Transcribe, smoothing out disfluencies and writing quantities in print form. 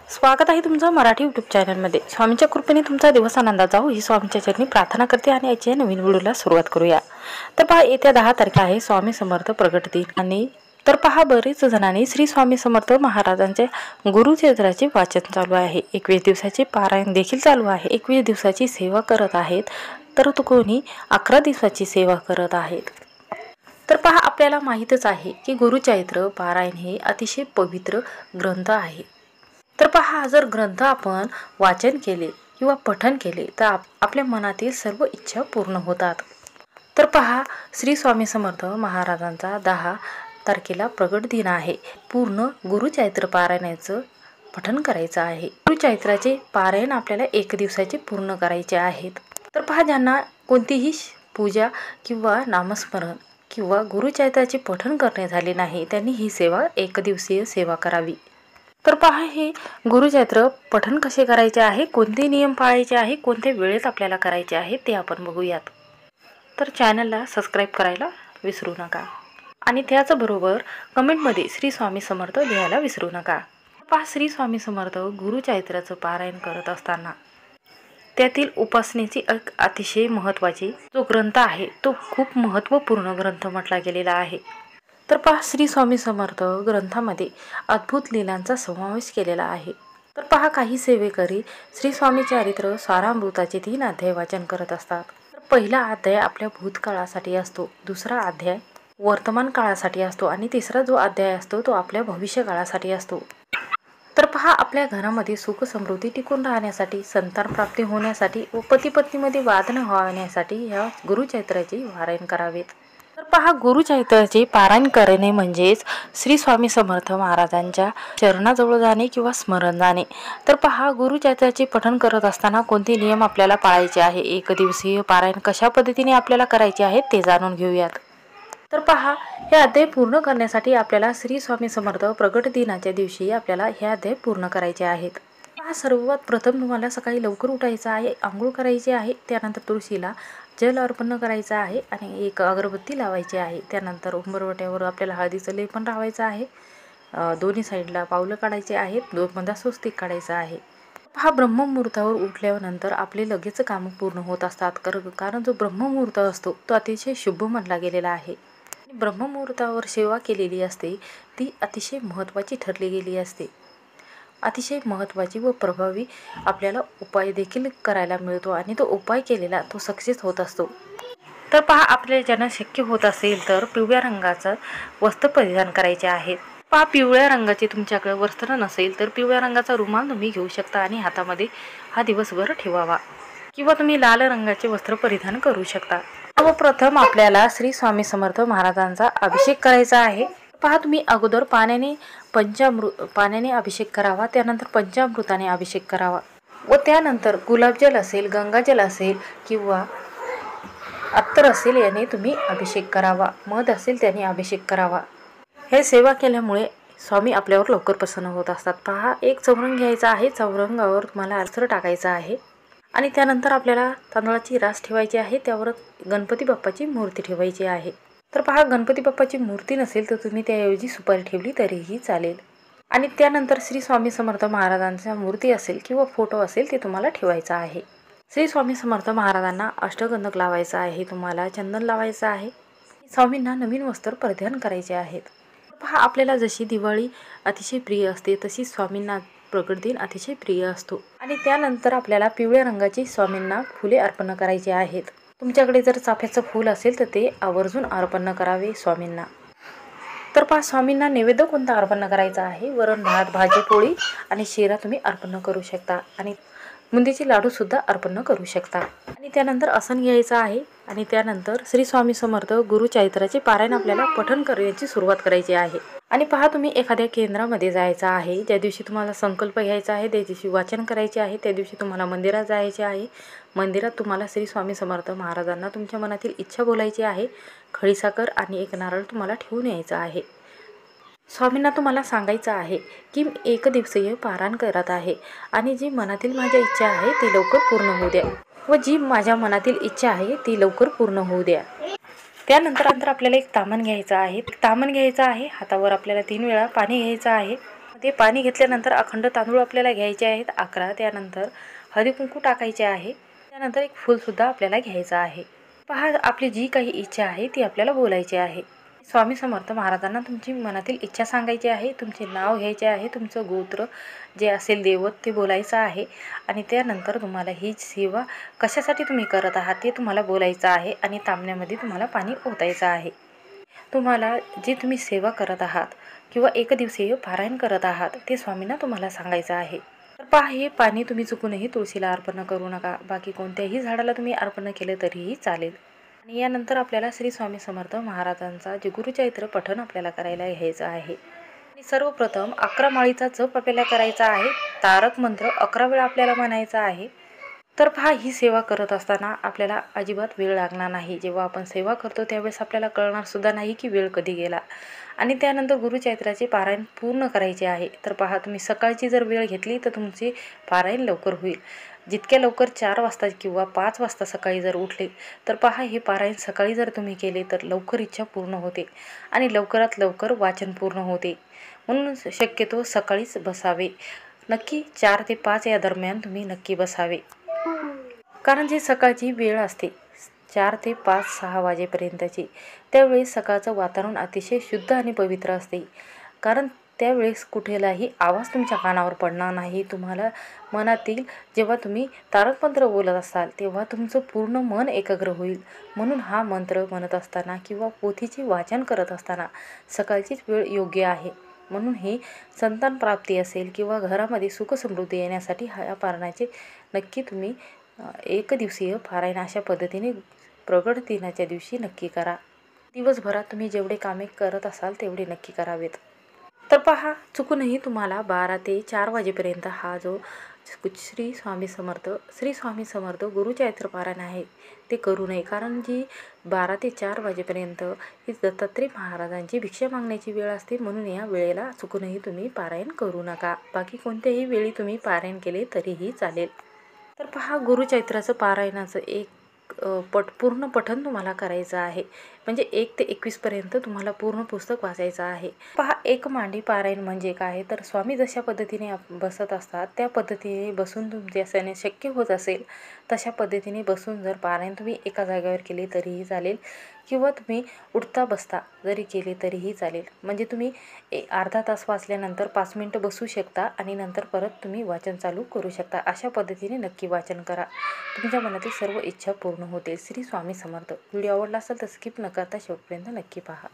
स्वागत आहे तुमचं मराठी यूट्यूब चॅनलमध्ये। स्वामींच्या कृपेने तुमचा दिवस आनंदात जावो ही स्वामींच्या चरणी प्रार्थना करते आणि याच्या नवीन व्हिडिओला सुरुवात करूया। तर पहा, येत्या 10 तारखेला आहे स्वामी समर्थ प्रगट दिन आणि तर पहा, बरेच जणांनी श्री स्वामी समर्थ महाराजांचे गुरुचरित्राचे वाचन चालू आहे। 21 दिवसाचे पारायण देखील चालू आहे। 21 दिवसाची सेवा करत आहेत, तर कोणी 11 दिवसाची सेवा करत आहेत। तर पहा, आपल्याला माहीतच आहे की गुरुचरित्र पारायण हे अतिशय पवित्र ग्रंथ आहे। तर पहा, जर ग्रंथ आपण वाचन केले किंवा पठण केले तर आपल्या मनातील सर्व इच्छा पूर्ण होतात। तर पहा, श्री स्वामी समर्थ महाराजांचा 10 तारखेला प्रगट दिन आहे। पूर्ण गुरुचरित्र पारायणाचं पठण करायचं आहे। गुरुचरित्राचे पारायण आपल्याला 1 दिवसाचे पूर्ण करायचे आहेत। तर पहा, ज्यांना कोणतीही पूजा किंवा नामस्मरण किंवा गुरुचरित्राचे पठण करणे झाले नाही त्यांनी ही सेवा 1 दिवसीय सेवा करावी। तर पहा, हे गुरुचरित्र पठण कसे करायचे आहे, कोणते नियम पाळायचे आहे, कोणत्या वेळेत आपल्याला करायचे आहे ते आपण बघूयात। तर चॅनलला सबस्क्राईब करायला विसरू नका आणि त्याचबरोबर कमेंटमध्ये श्री स्वामी समर्थ लिहायला विसरू नका। पहा, श्री स्वामी समर्थ गुरुचरित्राचं पारायण करत असताना त्यातील उपासनेची एक अतिशय महत्त्वाची जो ग्रंथ आहे तो खूप महत्त्वपूर्ण ग्रंथ म्हटला गेलेला आहे। तर पहा, श्री स्वामी समर्थ ग्रंथामध्ये अद्भुत लीलांचा समावेश केलेला आहे। तर पहा, काही सेवेकरी श्री स्वामी चरित्र सारामृताचे 3 अध्याय वाचन करत असतात। तर पहिला अध्याय आपल्या भूतकाळासाठी असतो, दुसरा अध्याय वर्तमान काळासाठी असतो आणि तिसरा जो अध्याय असतो तो आपल्या भविष्य काळासाठी असतो। तर पहा, आपल्या घरामध्ये सुख समृद्धी टिकून राहण्यासाठी, संतान प्राप्ती होण्यासाठी व पती पत्नीमध्ये वाद न होण्यासाठी या गुरुचरित्राचे पारायण करावेत। तर पहा, गुरुचरित्राचे पारायण करणे म्हणजेच श्री स्वामी समर्थ महाराजांच्या चरणाजवळ जाणे किंवा स्मरण जाणे। तर पहा, गुरुचरित्राचे पठण करत असताना कोणते नियम आपल्याला पाळायचे आहे, 1 दिवसीय पारायण कशा पद्धतीने आपल्याला करायचे आहे ते जाणून घेऊयात। तर पहा, हे अध्याय पूर्ण करण्यासाठी आपल्याला श्री स्वामी समर्थ प्रगट दिनाच्या दिवशी आपल्याला हे अध्याय पूर्ण करायचे आहेत। पहा, सर्वात प्रथम तुम्हाला सकाळी लवकर उठायचं आहे, आंघोळ करायची आहे, त्यानंतर तुळशीला जल अर्पण करायचं आहे आणि एक अगरबत्ती लावायची आहे। त्यानंतर उंबरवट्यावर आपल्याला हळदीचं लेपन लावायचं आहे, दोन्ही साईडला पावलं काढायचे आहेत, 2 स्वस्तिक काढायचं आहे। पहा, ब्रह्ममुहूर्तावर उठल्यानंतर आपले लगेच कामं पूर्ण होत असतात, कारण जो ब्रह्ममुहूर्त असतो तो अतिशय शुभ मानला गेलेला आहे। ब्रह्ममुहूर्तावर सेवा केलेली असते ती अतिशय महत्त्वाची ठरली गेली असते। अतिशय महत्त्वाची व प्रभावी आपल्याला उपाय देखील करायला मिळतो आणि तो उपाय केलेला तो सक्सेस होत असतो। तर पहा, आपल्याला ज्यांना शक्य होत असेल तर पिवळ्या रंगाचं वस्त्र परिधान करायचे आहेत। पहा, पिवळ्या रंगाचे तुमच्याकडे वस्त्र नसेल तर पिवळ्या रंगाचा रुमाल तुम्ही घेऊ शकता आणि हातामध्ये हा दिवसभर ठेवावा, किंवा तुम्ही लाल रंगाचे वस्त्र परिधान करू शकता। सर्वप्रथम आपल्याला श्री स्वामी समर्थ महाराजांचा अभिषेक करायचा आहे। पहा, तुम्ही अगोदर पाण्याने अभिषेक करावा, त्यानंतर पंचामृताने अभिषेक करावा व त्यानंतर गुलाबजल असेल, गंगाजल असेल किंवा अत्तर असेल याने तुम्ही अभिषेक करावा, मध असेल त्याने अभिषेक करावा। हे सेवा केल्यामुळे स्वामी आपल्यावर लवकर प्रसन्न होत असतात। पहा, एक चौरंग घ्यायचा आहे, चौरंगावर तुम्हाला अर्चर टाकायचा आहे आणि त्यानंतर आपल्याला तांदळाची रास ठेवायची आहे, त्यावर गणपती बाप्पाची मूर्ती ठेवायची आहे। तर पहा, गणपती बाप्पाची मूर्ती नसेल तर तुम्ही त्याऐवजी सुपारी ठेवली तरीही चालेल आणि त्यानंतर श्री स्वामी समर्थ महाराजांच्या मूर्ती असेल किंवा फोटो असेल ते तुम्हाला ठेवायचा आहे। श्री स्वामी समर्थ महाराजांना अष्टगंधक लावायचा आहे, तुम्हाला चंदन लावायचं आहे, स्वामींना नवीन वस्त्र परिधान करायचे आहेत। पहा, आपल्याला जशी दिवाळी अतिशय प्रिय असते तशी स्वामींना प्रगट दिन अतिशय प्रिय असतो आणि त्यानंतर आपल्याला पिवळ्या रंगाची स्वामींना फुले अर्पण करायची आहेत। तुमच्याकडे जर चाफ्याचं फूल असेल तर ते आवर्जून अर्पण करावे स्वामींना। तर पहा, स्वामींना नैवेद्य कोणता अर्पण करायचा आहे, वरण भात, भाजी पोळी आणि शिरा तुम्ही अर्पण करू शकता आणि बुंदीचे लाडू सुद्धा अर्पण करू शकता आणि त्यानंतर आसन घ्यायचं आहे आणि त्यानंतर श्री स्वामी समर्थ गुरुचरित्राचे पारायण आपल्याला पठण करण्याची सुरुवात करायची आहे। आणि पहा, तुम्ही एखाद्या केंद्रामध्ये जायचं आहे, ज्या दिवशी तुम्हाला संकल्प घ्यायचा आहे, त्या दिवशी वाचन करायचे आहे, त्या दिवशी तुम्हाला मंदिरात जायचे आहे। मंदिरात तुम्हाला श्री स्वामी समर्थ महाराजांना तुमच्या मनातील इच्छा बोलायची आहे, खडीसाखर आणि एक नारळ तुम्हाला ठेवून यायचा आहे। स्वामींना तुम्हाला सांगायचं आहे की मी 1 दिवसीय पारायण करत आहे आणि जी मनातील माझ्या इच्छा आहे ती लवकर पूर्ण होऊ द्या व जी माझ्या मनातील इच्छा आहे ती लवकर पूर्ण होऊ द्या। त्यानंतर आपल्याला एक तामण घ्यायचं आहे, हातावर आपल्याला 3 वेळा पाणी घ्यायचं आहे, ते पाणी घेतल्यानंतर अखंड तांदूळ आपल्याला घ्यायचे आहेत 11. त्यानंतर हळदी कुंकू टाकायचे आहे. त्यानंतर एक फूलसुद्धा आपल्याला घ्यायचं आहे. पहा, आपली जी काही इच्छा आहे ती आपल्याला बोलायची आहे. स्वामी समर्थ महाराजांना तुमची मनातील इच्छा सांगायची आहे, तुमचे नाव घ्यायचे आहे, तुमचं गोत्र जे असेल दैवत ते बोलायचं आहे. आणि त्यानंतर तुम्हाला ही सेवा कशासाठी तुम्ही करत आहात ते तुम्हाला बोलायचं आहे. आणि तांब्यामध्ये तुम्हाला पाणी ओतायचं आहे. तुम्हाला जे तुम्ही सेवा करत आहात किंवा एकदिवसीय पारायण करत आहात ते स्वामींना तुम्हाला सांगायचं आहे. तर पहा, हे पाणी तुम्ही चुकूनही तुळशीला अर्पण करू नका. बाकी कोणत्याही झाडाला तुम्ही अर्पण केलं तरीही चालेल. आणि यानंतर आपल्याला श्री स्वामी समर्थ महाराजांचा जे गुरुचरित्र पठण आपल्याला करायला घ्यायचं आहे. आणि सर्वप्रथम 11 माळीचा जप आपल्याला करायचा आहे. तारक मंत्र 11 वेळा आपल्याला म्हणायचा आहे. तर पहा, ही सेवा करत असताना आपल्याला अजिबात वेळ लागणार नाही. जेव्हा आपण सेवा करतो त्यावेळेस आपल्याला कळणार सुद्धा नाही की वेळ कधी गेला. आणि त्यानंतर गुरुचरित्राचे पारायण पूर्ण करायचे आहे. तर पहा, तुम्ही सकाळची जर वेळ घेतली तर तुमचे पारायण लवकर होईल. जितक्या लवकर 4 वाजता किंवा 5 वाजता सकाळी जर उठले तर पहा, हे पारायण सकाळी जर तुम्ही केले तर लवकर इच्छा पूर्ण होते आणि लवकरात लवकर वाचन पूर्ण होते. म्हणून शक्यतो सकाळीच बसावे. नक्की 4 ते 5 या दरम्यान तुम्ही नक्की बसावे. कारण जी सकाळची वेळ असते 4 ते 5-6 वाजेपर्यंतची, त्यावेळेस सकाळचं वातावरण अतिशय शुद्ध आणि पवित्र असते. कारण त्यावेळेस कुठेलाही आवाज तुमच्या कानावर पडणार नाही. तुम्हाला मनातील जेव्हा तुम्ही तारक मंत्र बोलत असाल तेव्हा तुमचं पूर्ण मन एकाग्र होईल. म्हणून हा मंत्र म्हणत असताना किंवा पोथीचे वाचन करत असताना सकाळचीच वेळ योग्य आहे. म्हणून ही संतान प्राप्ती असेल किंवा घरामध्ये सुखसमृद्धी येण्यासाठी ह्या पारायणाचे नक्की तुम्ही एकदिवसीय पारायण अशा पद्धतीने प्रगट दिनाच्या दिवशी नक्की करा. दिवसभरात तुम्ही जेवढे कामे करत असाल तेवढे नक्की करावेत. तर पहा, चुकूनही तुम्हाला 12 ते 4 वाजेपर्यंत हा जो श्री स्वामी समर्थ गुरुचरित्र पारायण आहे ते करू नये. कारण जी 12 ते 4 वाजेपर्यंत ही दत्तात्रय महाराजांची भिक्षा मागण्याची वेळ असते. म्हणून या वेळेला चुकूनही तुम्ही पारायण करू नका. बाकी कोणत्याही वेळी तुम्ही पारायण केले तरीही चालेल. तर पहा, गुरुचरित्राचं पारायणाचं एक पूर्ण पठण तुम्हाला करायचं आहे. म्हणजे 1 ते 21 पर्यंत तुम्हाला पूर्ण पुस्तक वाचायचं आहे. पहा, एक मांडी पारायण म्हणजे काय, तर स्वामी जशा पद्धतीने बसत असतात त्या पद्धतीने बसून तुमच्याने शक्य होत असेल तशा पद्धतीने बसून जर पारायण तुम्ही एका जागेवर केले तरीही चालेल किंवा तुम्ही उठता बसता जरी केले तरीही चालेल. म्हणजे तुम्ही अर्धा तास वाचल्यानंतर 5 मिनिटं बसू शकता आणि नंतर परत तुम्ही वाचन चालू करू शकता. अशा पद्धतीने नक्की वाचन करा. तुमच्या मनातील सर्व इच्छा पूर्ण होतील. श्री स्वामी समर्थ. व्हिडिओ आवडला असेल तर स्किप न करता शेवटपर्यंत नक्की पहा.